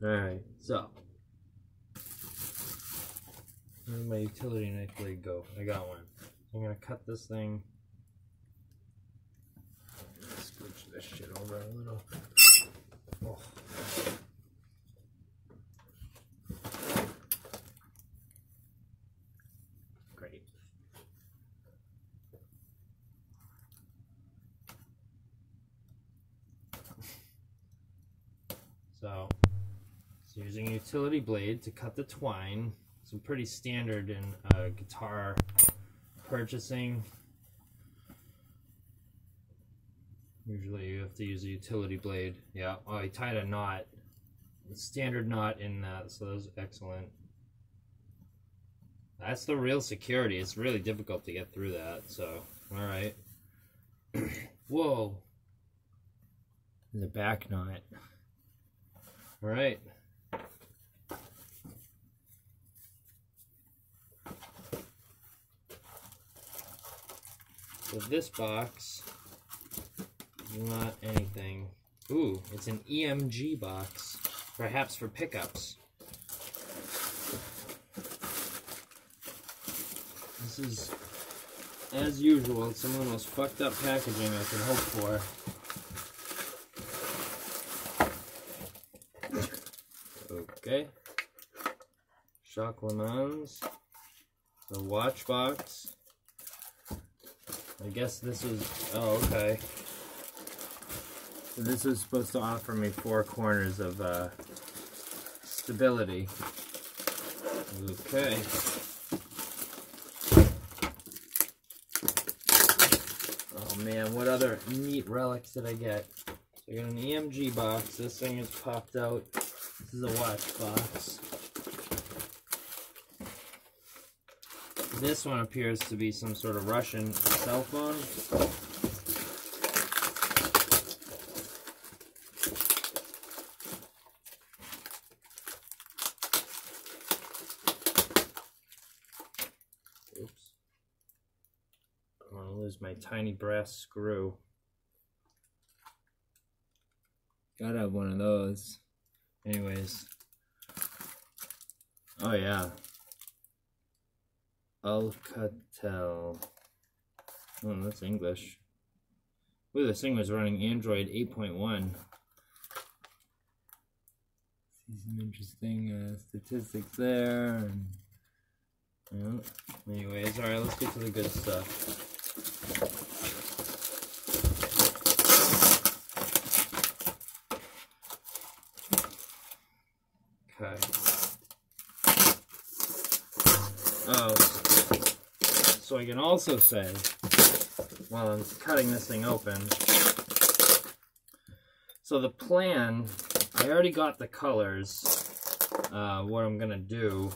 Alright, so. Where did my utility knife blade go? I got one. So I'm going to cut this thing. Scooch this shit over a little. Oh. Great. So, using a utility blade to cut the twine. So pretty standard in guitar purchasing. Usually you have to use a utility blade. Yeah, oh, he tied a knot. A standard knot in that, so that was excellent. That's the real security. It's really difficult to get through that, so, alright. Whoa. There's a back knot. Alright. So this box is not anything. Ooh, it's an EMG box, perhaps for pickups. This is, as usual, some of the most fucked up packaging I could hope for. Okay. Jacques Lemons. The watch box. I guess this is, oh, okay. So this is supposed to offer me 4 corners of stability. Okay. Oh man, what other neat relics did I get? So I got an EMG box. This thing is popped out. This is a watch box. This one appears to be some sort of Russian cell phone. Oops. I don't want to lose my tiny brass screw. Gotta have one of those. Anyways. Oh yeah. Alcatel. Oh, that's English. Ooh, this thing was running Android 8.1. See some interesting statistics there. And, yeah. Anyways, alright, let's get to the good stuff. Okay. Oh. So I can also say, while I'm cutting this thing open, so the plan, I already got the colors, what I'm going to do,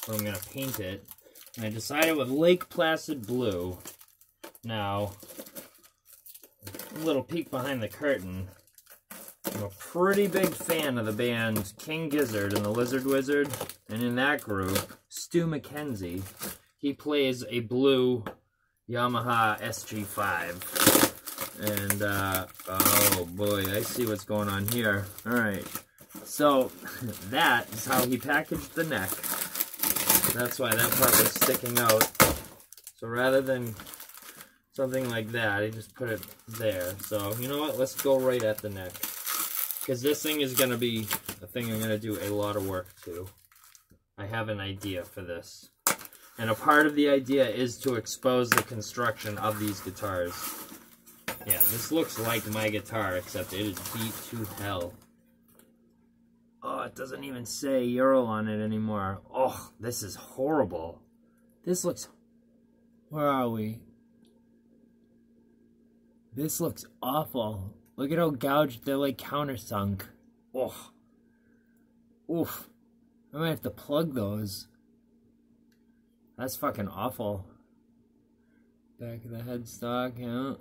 what I'm going to paint it, and I decided with Lake Placid Blue. Now, a little peek behind the curtain, I'm a pretty big fan of the band King Gizzard and the Lizard Wizard, and in that group, Stu McKenzie. He plays a blue Yamaha SG5. And, oh boy, I see what's going on here. Alright, so that is how he packaged the neck. That's why that part was sticking out. So rather than something like that, he just put it there. So, you know what, let's go right at the neck. Because this thing is going to be a thing I'm going to do a lot of work to. I have an idea for this. And a part of the idea is to expose the construction of these guitars. Yeah, this looks like my guitar, except it is beat to hell. Oh, it doesn't even say Ural on it anymore. Oh, this is horrible. This looks... Where are we? This looks awful. Look at how gouged, they're like countersunk. Oh. Oof. I might have to plug those. That's fucking awful. Back of the headstock, yeah.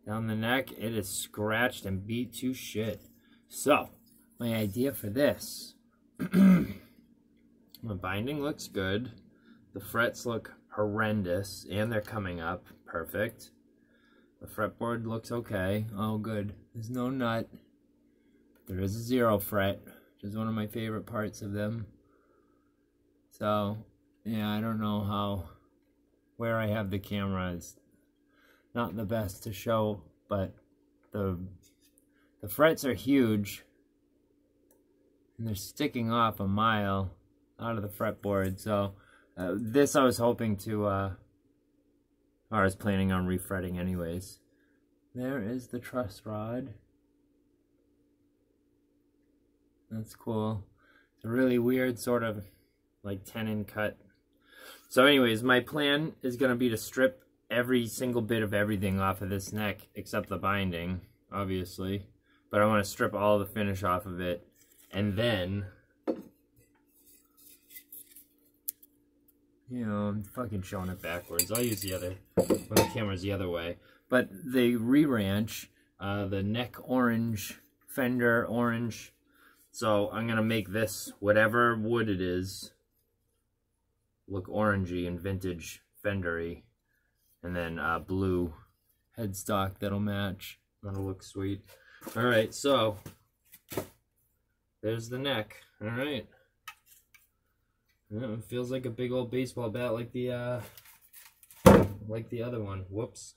Down the neck, it is scratched and beat to shit. So, my idea for this. My binding looks good. The frets look horrendous, and they're coming up. Perfect. The fretboard looks okay. Oh, good. There's no nut. There is a 0 fret. which is one of my favorite parts of them. So, yeah, I don't know where I have the camera is not the best to show, but the frets are huge, and they're sticking off a mile out of the fretboard. So, this I was hoping to, or I was planning on refretting anyways. There is the truss rod. That's cool. It's a really weird sort of like tenon cut. So anyways, my plan is going to be to strip every single bit of everything off of this neck except the binding, obviously. But I want to strip all the finish off of it. And then, you know, I'm fucking showing it backwards. I'll use the other, when the camera's the other way. But the re-ranch, the neck orange, fender orange. So I'm going to make this, whatever wood it is, look orangey and vintage fendery. And then blue headstock that'll match. That'll look sweet. Alright, so there's the neck. Alright. Yeah, it feels like a big old baseball bat like the other one. Whoops.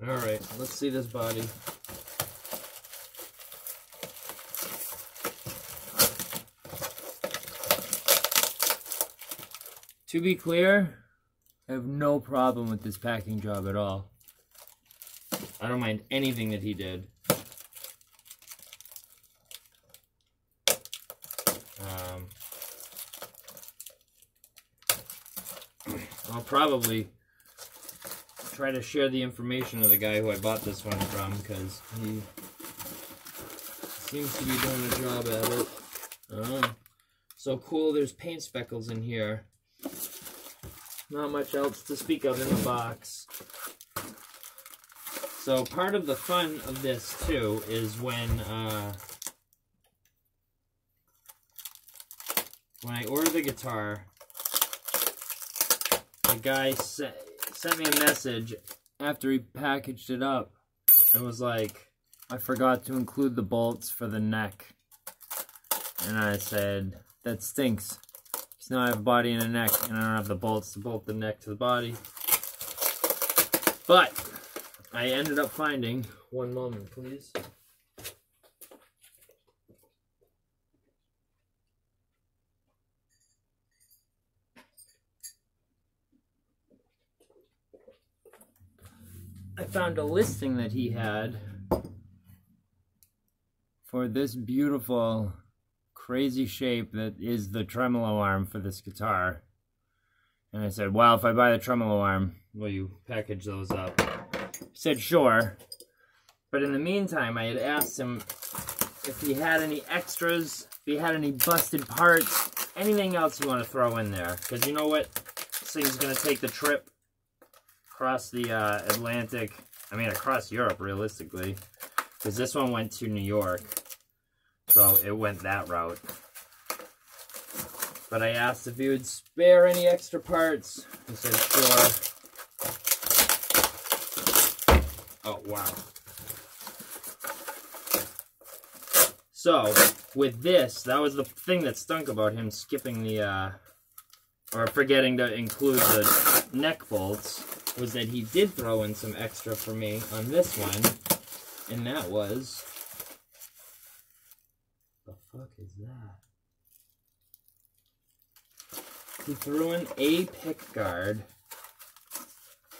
Alright, let's see this body. To be clear, I have no problem with this packing job at all. I don't mind anything that he did. I'll probably try to share the information of the guy who I bought this one from, because he seems to be doing a job at it. So cool, there's paint speckles in here. Not much else to speak of in the box. So part of the fun of this too is when I ordered the guitar, the guy sent me a message after he packaged it up and was like, I forgot to include the bolts for the neck. And I said, that stinks. Because now I have a body and a neck, and I don't have the bolts to bolt the neck to the body. But I ended up finding, one moment please. I found a listing that he had for this beautiful, crazy shape that is the tremolo arm for this guitar. And I said, well, if I buy the tremolo arm, will you package those up? He said, sure. But in the meantime, I had asked him if he had any extras, if he had any busted parts, anything else you want to throw in there. Because you know what? This thing's going to take the trip across the Atlantic, I mean across Europe realistically, because this one went to New York, so it went that route. But I asked if he would spare any extra parts. He said sure. Oh wow. So with this, that was the thing that stunk about him skipping the or forgetting to include the neck bolts, was that he did throw in some extra for me on this one, and that was, the fuck is that? He threw in a pick guard.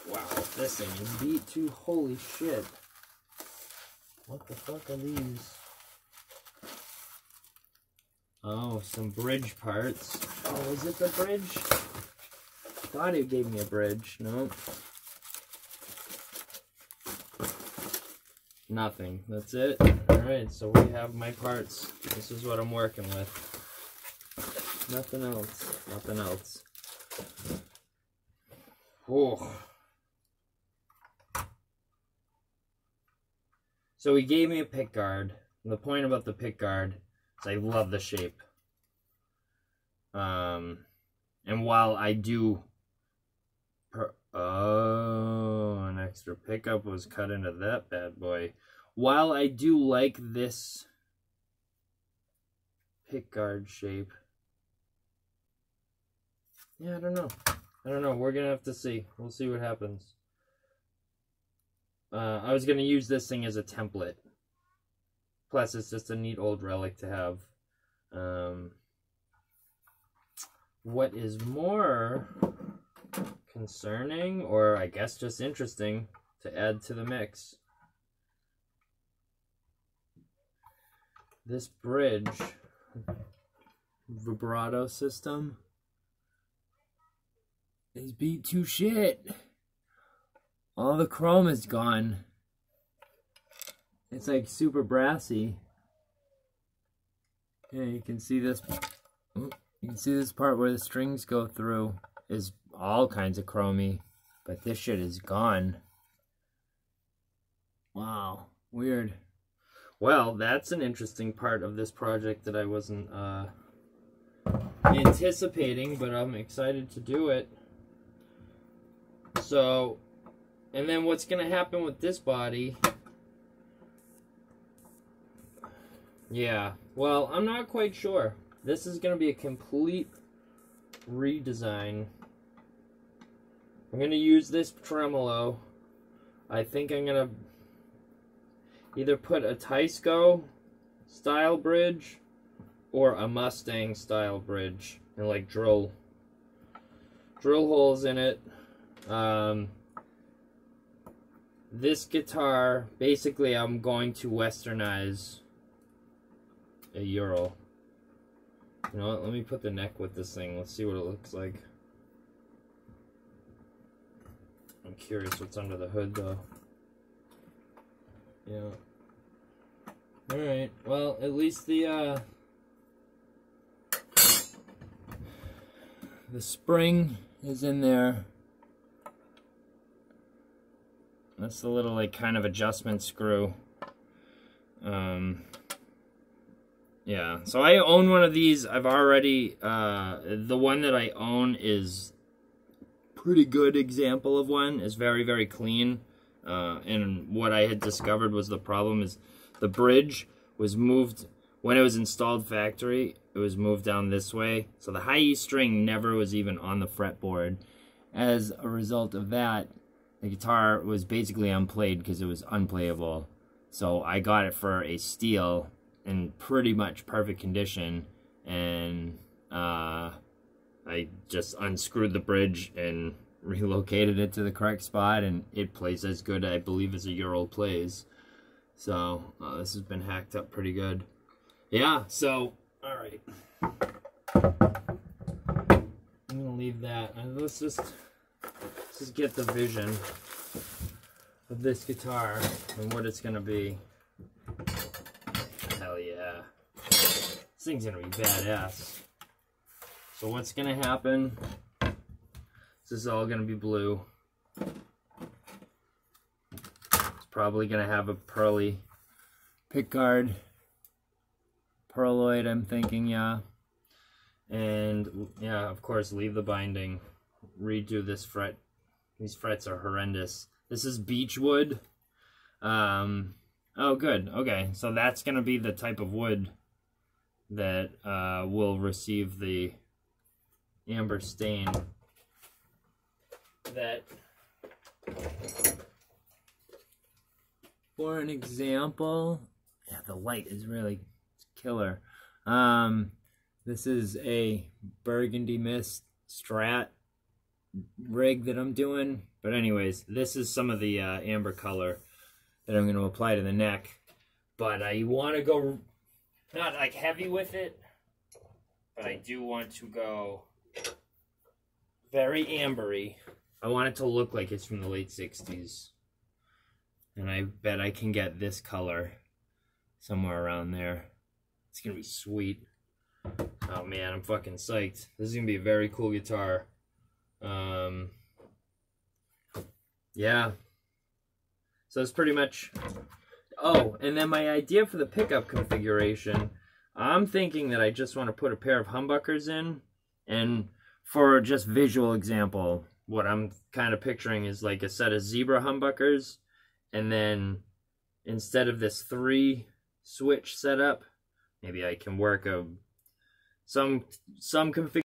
Wow, this thing is beat too, holy shit. What the fuck are these? Oh, some bridge parts. Oh, is it the bridge? I thought he gave me a bridge. Nope. Nothing. That's it. Alright, so we have my parts. This is what I'm working with. Nothing else. Nothing else. Oh. So he gave me a pick guard. And the point about the pick guard is I love the shape. And while I do... Oh... extra pickup was cut into that bad boy. While I do like this pickguard shape, yeah, I don't know. We're gonna have to see. We'll see what happens. I was gonna use this thing as a template. Plus, it's just a neat old relic to have. What is more concerning, or I guess just interesting, to add to the mix, this bridge vibrato system is beat to shit. All the chrome is gone. It's like super brassy. Yeah, you can see this. You can see this part where the strings go through is all kinds of chromy, but this shit is gone. Wow, weird. Well, that's an interesting part of this project that I wasn't anticipating, but I'm excited to do it. So, and then what's going to happen with this body? Yeah, well, I'm not quite sure. This is going to be a complete redesign. I'm going to use this tremolo. I think I'm going to either put a Tysco style bridge or a Mustang style bridge and like drill holes in it. This guitar, basically I'm going to westernize a Ural. You know what, let me put the neck with this thing. Let's see what it looks like. I'm curious what's under the hood though. Yeah. Alright, well, at least the spring is in there. That's the little, like, kind of adjustment screw. Yeah, so I own one of these. I've already, the one that I own is pretty good example of one. It's very, very clean. And what I had discovered was the problem is the bridge was moved, when it was installed factory, it was moved down this way. So the high E string never was even on the fretboard. As a result of that, the guitar was basically unplayed because it was unplayable. So I got it for a steel in pretty much perfect condition, and I just unscrewed the bridge and relocated it to the correct spot, and it plays as good, I believe, as a Ural plays. So this has been hacked up pretty good. Yeah, so alright, I'm gonna leave that, and let's just get the vision of this guitar and what it's gonna be. Hell yeah. This thing's gonna be badass. So what's gonna happen? This is all gonna be blue. It's probably gonna have a pearly pickguard. Pearloid, I'm thinking, yeah. And yeah, of course, leave the binding. Redo this fret. These frets are horrendous. This is beechwood. Oh, good. Okay, so that's going to be the type of wood that will receive the amber stain. That, for an example, yeah, the light is really killer. This is a burgundy mist Strat rig that I'm doing. But anyways, this is some of the amber color that I'm going to apply to the neck. But I want to go not like heavy with it, but I do want to go very ambery. I want it to look like it's from the late 60s. And I bet I can get this color somewhere around there. It's going to be sweet. Oh man, I'm fucking psyched. This is going to be a very cool guitar. Yeah. So it's pretty much... Oh, and then my idea for the pickup configuration, I'm thinking that I just want to put a pair of humbuckers in, and for just visual example, what I'm kind of picturing is like a set of zebra humbuckers, and then instead of this 3 switch setup, maybe I can work some configuration